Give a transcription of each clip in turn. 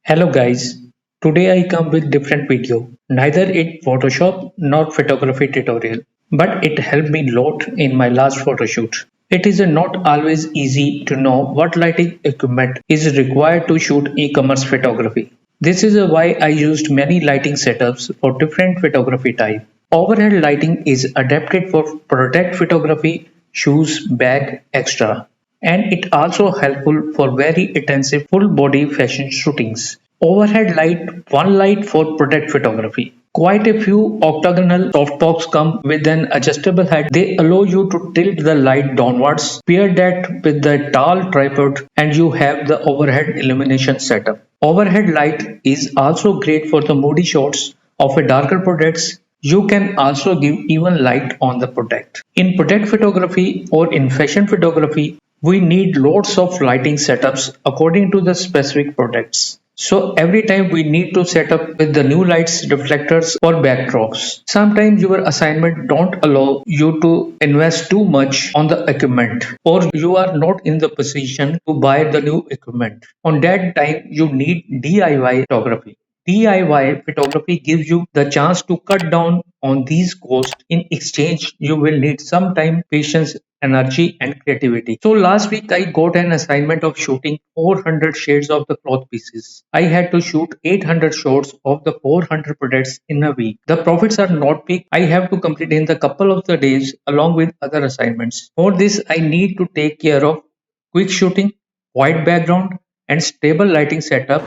Hello guys, today I come with different video. Neither it Photoshop nor photography tutorial, but it helped me lot in my last photo shoot. It is not always easy to know what lighting equipment is required to shoot e-commerce photography. This is why I used many lighting setups for different photography type. Overhead lighting is adapted for product photography, shoes, bag, etc. And it also helpful for very intensive full body fashion shootings. Overhead light, one light for product photography. Quite a few octagonal softbox come with an adjustable head. They allow you to tilt the light downwards, pair that with the tall tripod, and you have the overhead illumination setup. Overhead light is also great for the moody shots of a darker products. You can also give even light on the product. In product photography or in fashion photography, we need lots of lighting setups according to the specific products. So every time we need to set up with the new lights, reflectors or backdrops. Sometimes your assignment don't allow you to invest too much on the equipment or you are not in the position to buy the new equipment. On that time you need DIY photography. DIY photography gives you the chance to cut down on these costs. In exchange, you will need some time, patience, energy, and creativity. So last week I got an assignment of shooting 400 shades of the cloth pieces. I had to shoot 800 shots of the 400 products in a week. The profits are not big. I have to complete in the couple of the days along with other assignments. For this, I need to take care of quick shooting, white background, and stable lighting setup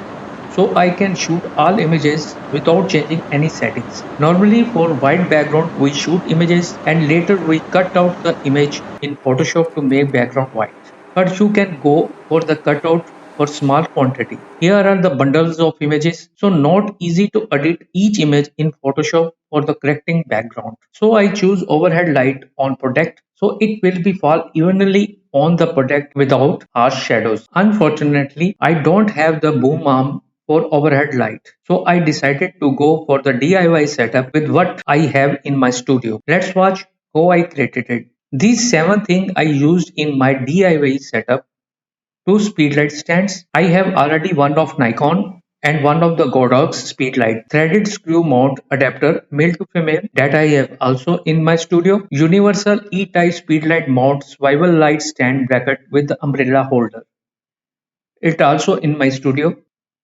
so I can shoot all images without changing any settings. Normally for white background we shoot images and later we cut out the image in Photoshop to make background white. But you can go for the cutout for small quantity. Here are the bundles of images. So not easy to edit each image in Photoshop for the correcting background. So I choose overhead light on product so it will be fall evenly on the product without harsh shadows. Unfortunately, I don't have the boom arm for overhead light. So I decided to go for the DIY setup with what I have in my studio. Let's watch how I created it. These 7 things I used in my DIY setup. Two speedlight stands. I have already one of Nikon and one of the Godox speedlight. Threaded screw mount adapter male to female that I have also in my studio. Universal E-type speedlight mount swivel light stand bracket with the umbrella holder. It also in my studio.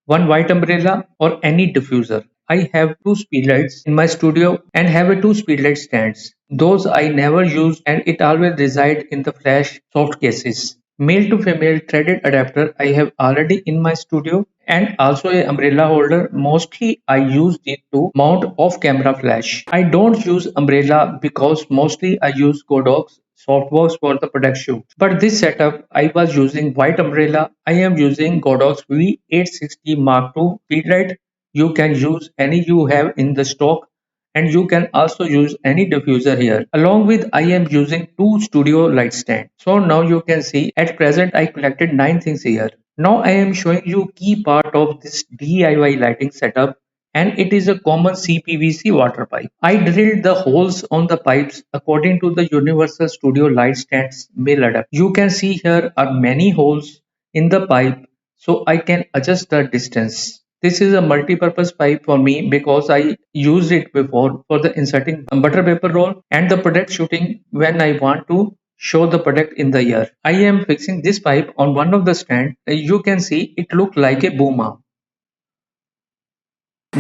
One white umbrella or any diffuser. I have two speedlights in my studio and have a two speedlight stands. Those I never use and it always reside in the flash soft cases. Male to female threaded adapter I have already in my studio and also a umbrella holder. Mostly I use it to mount off camera flash. I don't use umbrella because mostly I use Godox softbox for the product shoot. But this setup I was using white umbrella. I am using Godox V860 Mark II speedlight. You can use any you have in the stock and you can also use any diffuser here. Along with I am using two studio light stand. So now you can see at present I collected 9 things here. Now I am showing you key part of this DIY lighting setup and it is a common CPVC water pipe. I drilled the holes on the pipes according to the Universal Studio light stands male adapter. You can see here are many holes in the pipe so I can adjust the distance. This is a multi-purpose pipe for me because I used it before for the inserting butter paper roll and the product shooting when I want to show the product in the air. I am fixing this pipe on one of the stand. You can see it look like a boom arm.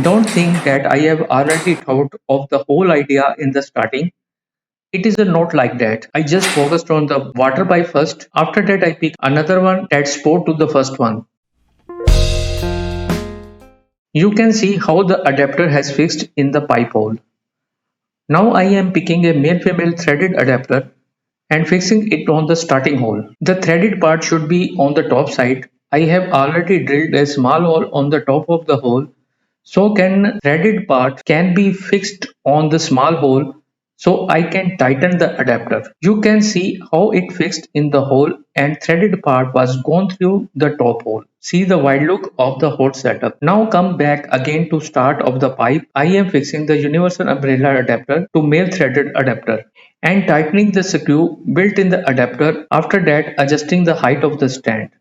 Don't think that I have already thought of the whole idea in the starting. It is not like that. I just focused on the water pipe first. After that I picked another one that spoke to the first one. You can see how the adapter has fixed in the pipe hole. Now I am picking a male-female threaded adapter and fixing it on the starting hole. The threaded part should be on the top side. I have already drilled a small hole on the top of the hole. So can threaded part can be fixed on the small hole so I can tighten the adapter. You can see how it fixed in the hole and threaded part was gone through the top hole. See the wide look of the whole setup. Now come back again to start of the pipe. I am fixing the universal umbrella adapter to male threaded adapter and tightening the screw built in the adapter. After that adjusting the height of the stand.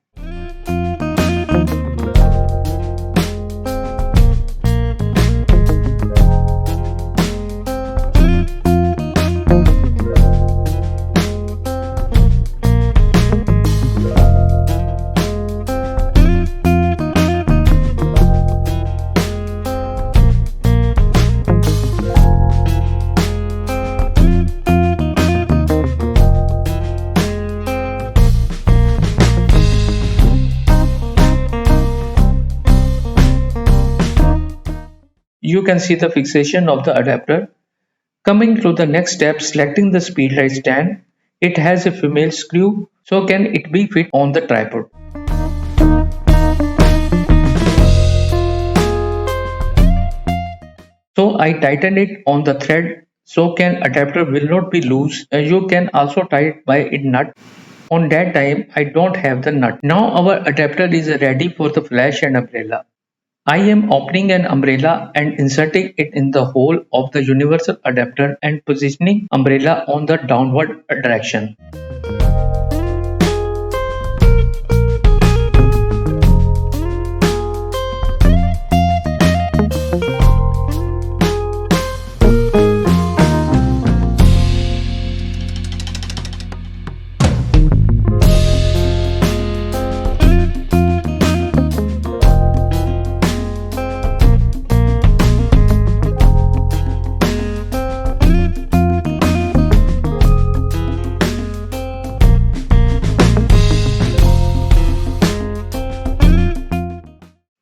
You can see the fixation of the adapter. Coming to the next step, selecting the speedlight stand. It has a female screw, so can it be fit on the tripod. So I tighten it on the thread so can adapter will not be loose. You can also tie it by a nut. On that time I don't have the nut. Now our adapter is ready for the flash and umbrella. I am opening an umbrella and inserting it in the hole of the universal adapter and positioning umbrella on the downward direction.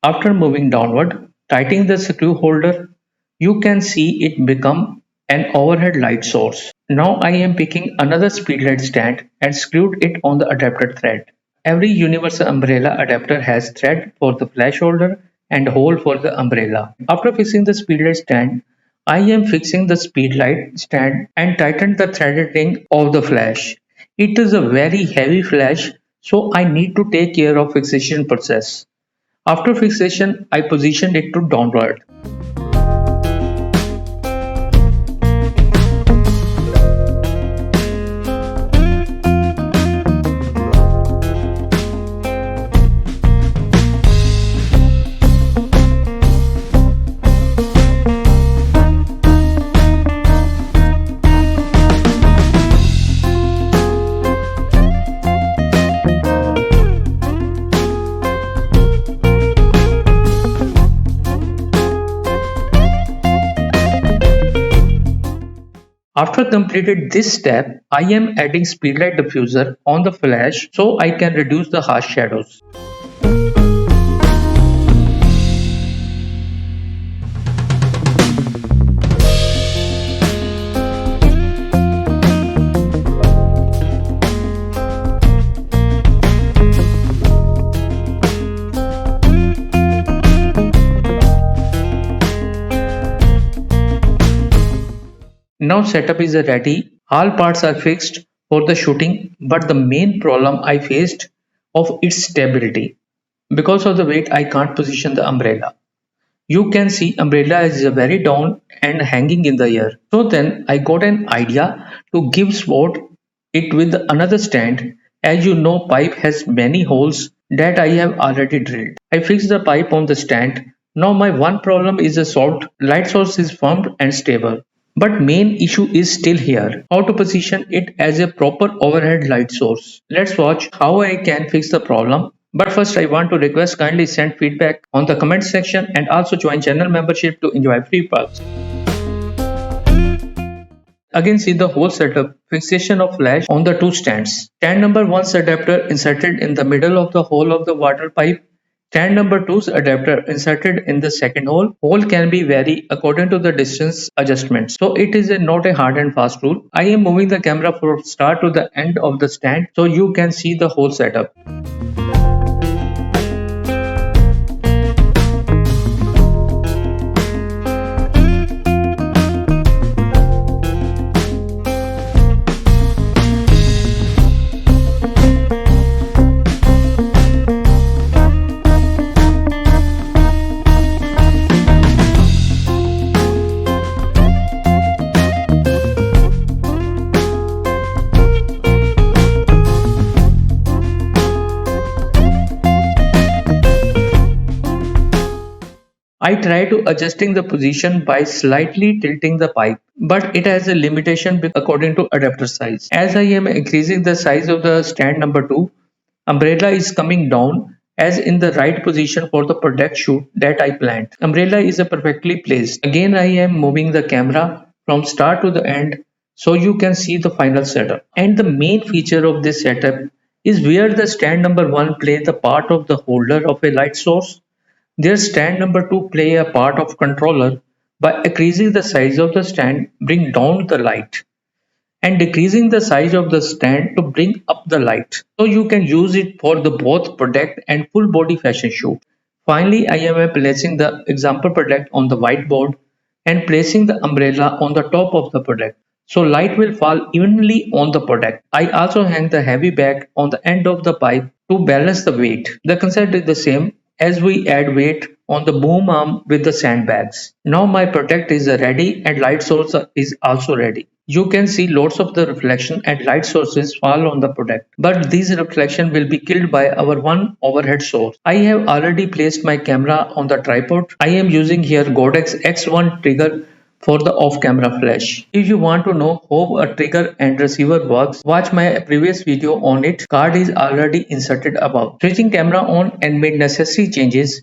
After moving downward, tightening the screw holder, you can see it become an overhead light source. Now I am picking another speedlight stand and screwed it on the adapter thread. Every universal umbrella adapter has thread for the flash holder and hole for the umbrella. After fixing the speedlight stand, I am fixing the speedlight stand and tighten the threaded ring of the flash. It is a very heavy flash, so I need to take care of fixation process. After fixation, I positioned it to downward. After completed this step, I am adding speedlight diffuser on the flash so I can reduce the harsh shadows. Now setup is ready, all parts are fixed for the shooting, but the main problem I faced of its stability. Because of the weight I can't position the umbrella. You can see umbrella is very down and hanging in the air. So then I got an idea to give support it with another stand. As you know, pipe has many holes that I have already drilled. I fixed the pipe on the stand. Now my one problem is the solved. Light source is firm and stable. But main issue is still here, how to position it as a proper overhead light source. Let's watch how I can fix the problem. But first I want to request kindly send feedback on the comment section and also join channel membership to enjoy free perks. Again see the whole setup, fixation of flash on the two stands. Stand number 1's adapter inserted in the middle of the hole of the water pipe. Stand number 2's adapter inserted in the second hole. Hole can be vary according to the distance adjustments. So it is not a hard and fast rule. I am moving the camera from start to the end of the stand so you can see the whole setup. I try to adjusting the position by slightly tilting the pipe, but it has a limitation according to adapter size. As I am increasing the size of the stand number 2, umbrella is coming down as in the right position for the product shoot that I planned. Umbrella is perfectly placed. Again I am moving the camera from start to the end so you can see the final setup. And the main feature of this setup is where the stand number 1 plays the part of the holder of a light source. Their stand number 2 play a part of controller By increasing the size of the stand, bring down the light, and decreasing the size of the stand to bring up the light. So you can use it for the both product and full body fashion shoot. Finally, I am placing the example product on the whiteboard and placing the umbrella on the top of the product. So light will fall evenly on the product. I also hang the heavy bag on the end of the pipe to balance the weight. The concept is the same as we add weight on the boom arm with the sandbags. Now my product is ready and light source is also ready. You can see lots of the reflection and light sources fall on the product, but these reflection will be killed by our one overhead source. I have already placed my camera on the tripod. I am using here Godox X1 trigger for the off-camera flash. If you want to know how a trigger and receiver works, watch my previous video on it. Card is already inserted above. Switching camera on and made necessary changes.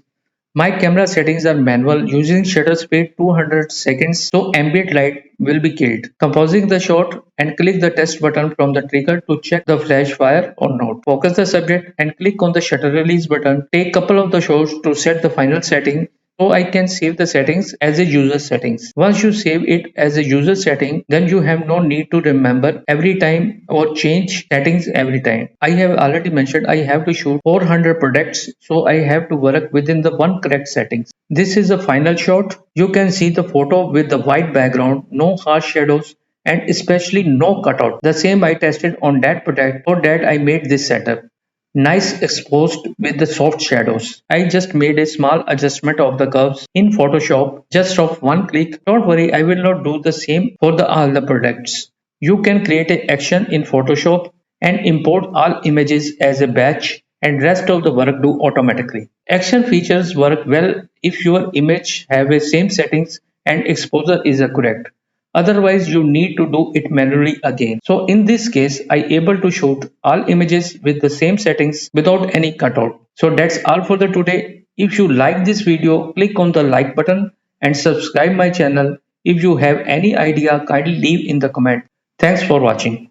My camera settings are manual using shutter speed 200 seconds so ambient light will be killed. Composing the shot and click the test button from the trigger to check the flash fire or not. Focus the subject and click on the shutter release button. Take couple of the shots to set the final setting so I can save the settings as a user settings. Once you save it as a user setting, then you have no need to remember every time or change settings every time. I have already mentioned I have to shoot 400 products, so I have to work within the one correct settings. This is the final shot. You can see the photo with the white background, no harsh shadows, and especially no cutout. The same I tested on that product, for that I made this setup. Nice exposed with the soft shadows. I just made a small adjustment of the curves in Photoshop just of one click. Don't worry, I will not do the same for all the products. You can create an action in Photoshop and import all images as a batch and rest of the work do automatically. Action features work well if your image have a same settings and exposure is correct. Otherwise, you need to do it manually again. So in this case, I able to shoot all images with the same settings without any cutout. So that's all for the today. If you like this video, click on the like button and subscribe my channel. If you have any idea, kindly leave in the comment. Thanks for watching.